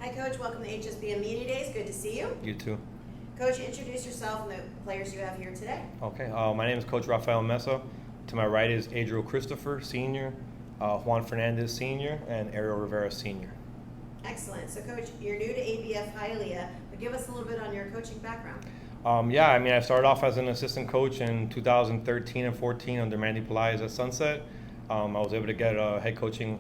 Hi, Coach. Welcome to HSBN Media Days. Good to see you. You too. Coach, introduce yourself and the players you have here today. Okay. My name is Coach Rafael Mesa. To my right is Adriel Christopher, Sr., Juan Fernandez, Sr., and Ariel Rivera, Sr. Excellent. So, Coach, you're new to ABF Hialeah, but give us a little bit on your coaching background. I started off as an assistant coach in 2013 and 14 under Mandy Pelaez at Sunset. I was able to get a head coaching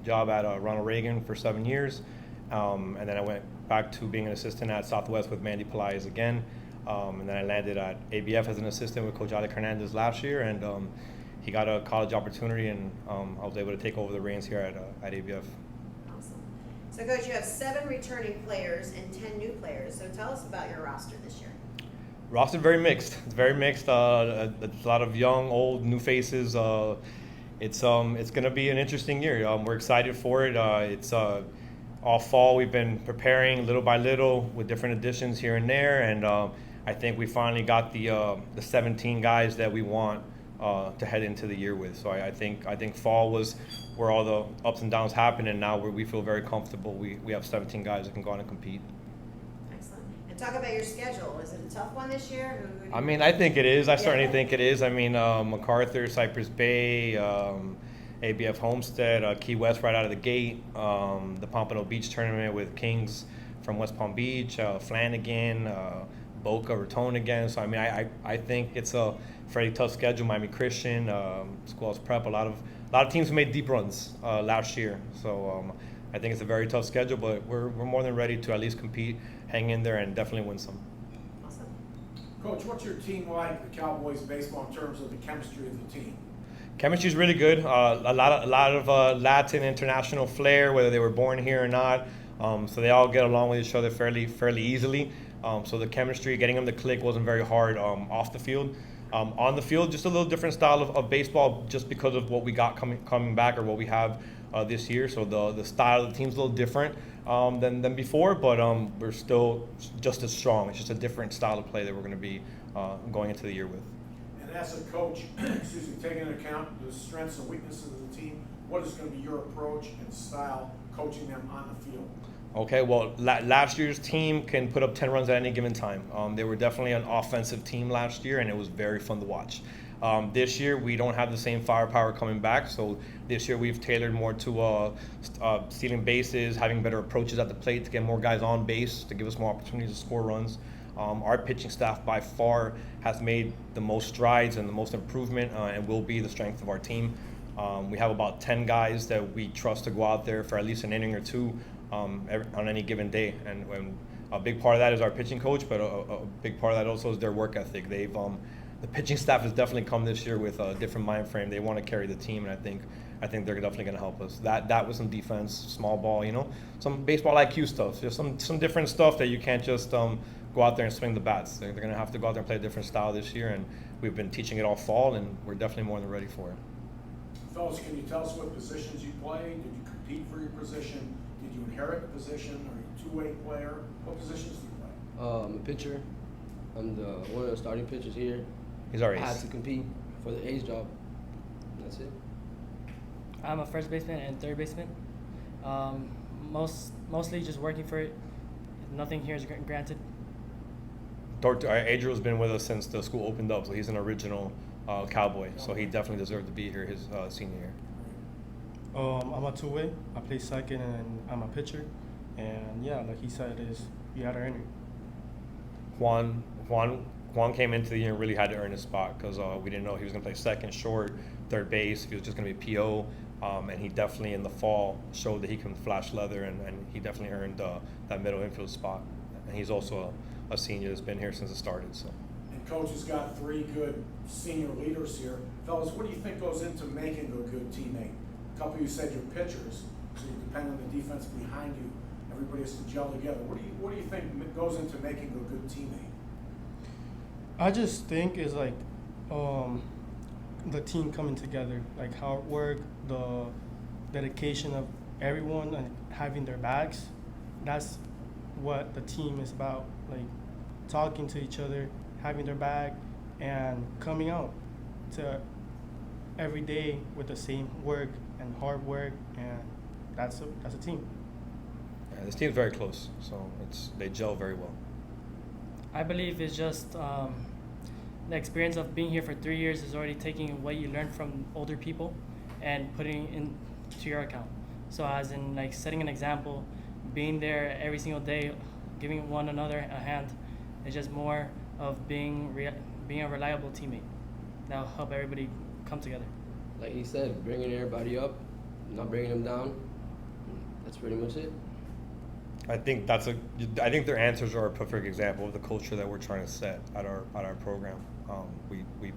job at Ronald Reagan for 7 years. And then I went back to being an assistant at Southwest with Mandy Pelaez again. And then I landed at ABF as an assistant with Coach Alex Hernandez last year. And he got a college opportunity, and I was able to take over the reins here at ABF. Awesome. So, Coach, you have 7 returning players and 10 new players. So tell us about your roster this year. Roster very mixed. It's very mixed. A lot of young, old, new faces. It's going to be an interesting year. We're excited for it. It's all fall. We've been preparing little by little with different additions here and there, and I think we finally got the 17 guys that we want to head into the year with. So I think fall was where all the ups and downs happened, and now we feel very comfortable. We have 17 guys that can go on and compete. Talk about your schedule. Is it a tough one this year? I think it is. I certainly think it is. MacArthur, Cypress Bay, ABF Homestead, Key West right out of the gate, the Pompano Beach tournament with Kings from West Palm Beach, Flanagan, Boca Raton again. So I think it's a fairly tough schedule. Miami Christian, Schools Prep, a lot of teams made deep runs last year. So I think it's a very tough schedule, but we're more than ready to at least compete, hang in there, and definitely win some. Awesome. Coach, what's your team like, the Cowboys baseball, in terms of the chemistry of the team? Chemistry is really good. A lot of Latin international flair, whether they were born here or not. So they all get along with each other fairly easily. So the chemistry, getting them to click, wasn't very hard off the field. On the field, just a little different style of baseball, just because of what we got coming back, or what we have this year. So the style of the team's a little different than before, but we're still just as strong. It's just a different style of play that we're going to be going into the year with. And as a coach, taking into account the strengths and weaknesses of the team, what is going to be your approach and style coaching them on the field? Okay, well, last year's team can put up 10 runs at any given time. They were definitely an offensive team last year, and it was very fun to watch. This year, we don't have the same firepower coming back, so this year we've tailored more to stealing bases, having better approaches at the plate to get more guys on base, to give us more opportunities to score runs. Our pitching staff by far has made the most strides and the most improvement, and will be the strength of our team. We have about 10 guys that we trust to go out there for at least an inning or two on any given day, and a big part of that is our pitching coach, but a big part of that also is their work ethic. The pitching staff has definitely come this year with a different mind frame. They want to carry the team, and I think they're definitely going to help us. That was some defense, small ball, some baseball IQ stuff, just some different stuff that you can't just go out there and swing the bats. They're going to have to go out there and play a different style this year, and we've been teaching it all fall, and we're definitely more than ready for it. Fellas, can you tell us what positions you play? Did you compete for your position? Did you inherit the position? Are you a two-way player? What positions do you play? I'm a pitcher. I'm one of the starting pitchers here. He's our ace. I had to compete for the ace job. That's it. I'm a first baseman and third baseman. Mostly just working for it. Nothing here is granted. Adriel's been with us since the school opened up, so he's an original Cowboy. So he definitely deserved to be here his senior year. I'm a two-way. I play second, and I'm a pitcher. And yeah, like he said, you got to earn it. Juan came into the year and really had to earn his spot, because we didn't know he was going to play second, short, third base, if he was just going to be PO. And he definitely in the fall showed that he can flash leather, and he definitely earned that middle infield spot. And he's also a senior that's been here since it started. So. And Coach has got 3 good senior leaders here. Fellas, what do you think goes into making a good teammate? A couple of you said you're pitchers, so you depend on the defense behind you. Everybody has to gel together. What do you think goes into making a good teammate? I just think it's like the team coming together, like hard work, the dedication of everyone, and having their backs. That's what the team is about, like talking to each other, having their back, and coming out to every day with the same work and hard work, and that's a team. Yeah, this team's very close, so they gel very well. I believe it's just the experience of being here for 3 years is already taking what you learned from older people and putting into your account. So as in like setting an example, being there every single day, giving one another a hand. It's just more of being a reliable teammate. That'll help everybody come together. Like he said, bringing everybody up, not bringing them down. That's pretty much it. I think their answers are a perfect example of the culture that we're trying to set at our program. We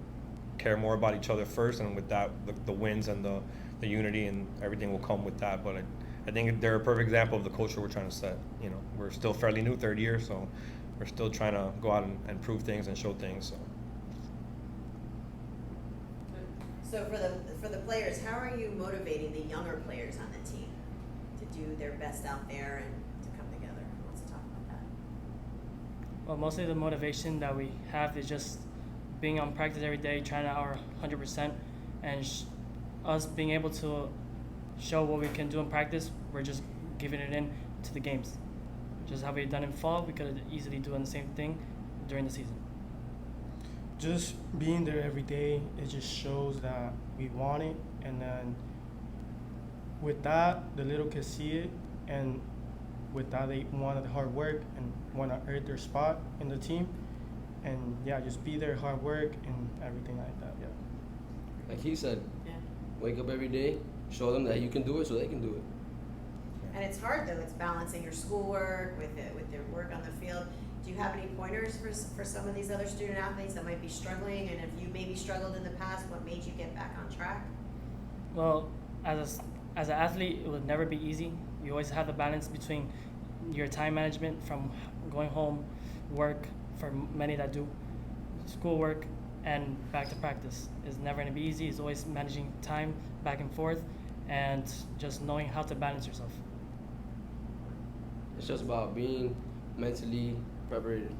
care more about each other first, and with that, the wins and the unity and everything will come with that. But I think they're a perfect example of the culture we're trying to set. You know, we're still fairly new, third year, so we're still trying to go out and prove things and show things. So for the players, how are you motivating the younger players on the team to do their best out there and to come together? Who wants to talk about that? Well, mostly the motivation that we have is just being on practice every day, trying our 100%, and us being able to show what we can do in practice. We're just giving it in to the games. Just how we've done in fall, we could easily do the same thing during the season. Just being there every day, it just shows that we want it, and then with that, the little kids see it, and with that, they want the hard work and want to earn their spot in the team, and yeah, just be there, hard work, and everything like that. Yeah. Like he said, Yeah. wake up every day, show them that you can do it so they can do it. And it's hard though. It's balancing your schoolwork with their work on the field. Do you have any pointers for some of these other student athletes that might be struggling? And if you maybe struggled in the past, what made you get back on track? Well, as an athlete, it would never be easy. You always have the balance between your time management from going home, work, for many that do, schoolwork, and back to practice. It's never going to be easy. It's always managing time back and forth and just knowing how to balance yourself. It's just about being mentally prepared.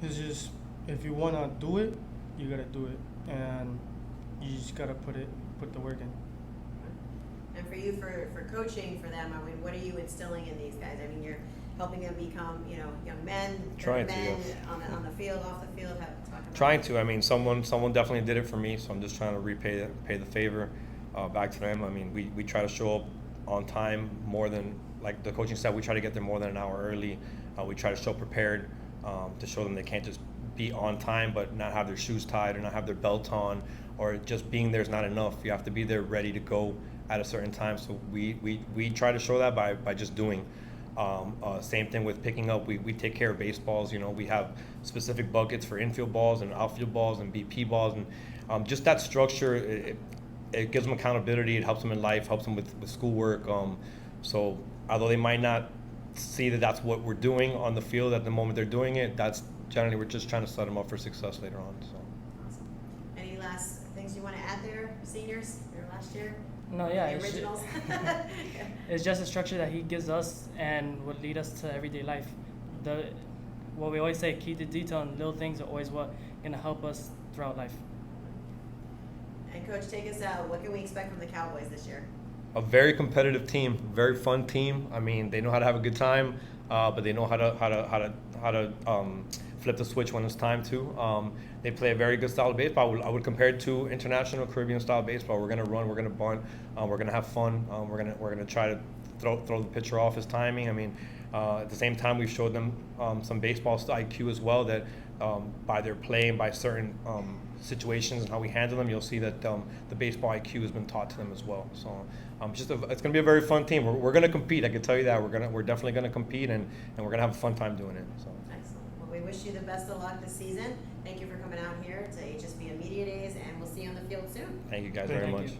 It's just, if you want to do it, you got to do it, and you just got to put the work in. And for you, for coaching for them, I mean, what are you instilling in these guys? I mean, you're helping them become, young men, Trying to, men yes. on the field, off the field. Talk about Trying that. to. I mean, someone definitely did it for me, so I'm just trying to pay the favor back to them. I mean, we try to show up on time more than, like the coaching staff, we try to get there more than an hour early. We try to show prepared to show them they can't just be on time but not have their shoes tied or not have their belt on, or just being there is not enough. You have to be there ready to go at a certain time. So we try to show that by just doing. Same thing with picking up. We take care of baseballs. We have specific buckets for infield balls and outfield balls and BP balls, and just that structure. It gives them accountability. It helps them in life. Helps them with schoolwork. So although they might not see that that's what we're doing on the field at the moment they're doing it, that's generally we're just trying to set them up for success later on. So. Awesome. Any last things you want to add there, seniors, your last year? No, yeah, The originals? it's just a structure that he gives us and would lead us to everyday life. What we always say, keep the detail and little things are always what going to help us throughout life. And Coach, take us out. What can we expect from the Cowboys this year? A very competitive team, very fun team. I mean, they know how to have a good time, but they know how to flip the switch when it's time to. They play a very good style of baseball. I would compare it to international Caribbean style baseball. We're gonna run, we're gonna bunt, we're gonna have fun. We're gonna try to throw the pitcher off his timing. I mean, at the same time, we've showed them some baseball IQ as well. That by their play and by certain situations and how we handle them, you'll see that the baseball IQ has been taught to them as well. So it's going to be a very fun team. We're going to compete. I can tell you that we're definitely going to compete, and we're going to have a fun time doing it. So. Excellent. Well, we wish you the best of luck this season. Thank you for coming out here to HSBN Media Days, and we'll see you on the field soon. Thank you guys Thank very you. much.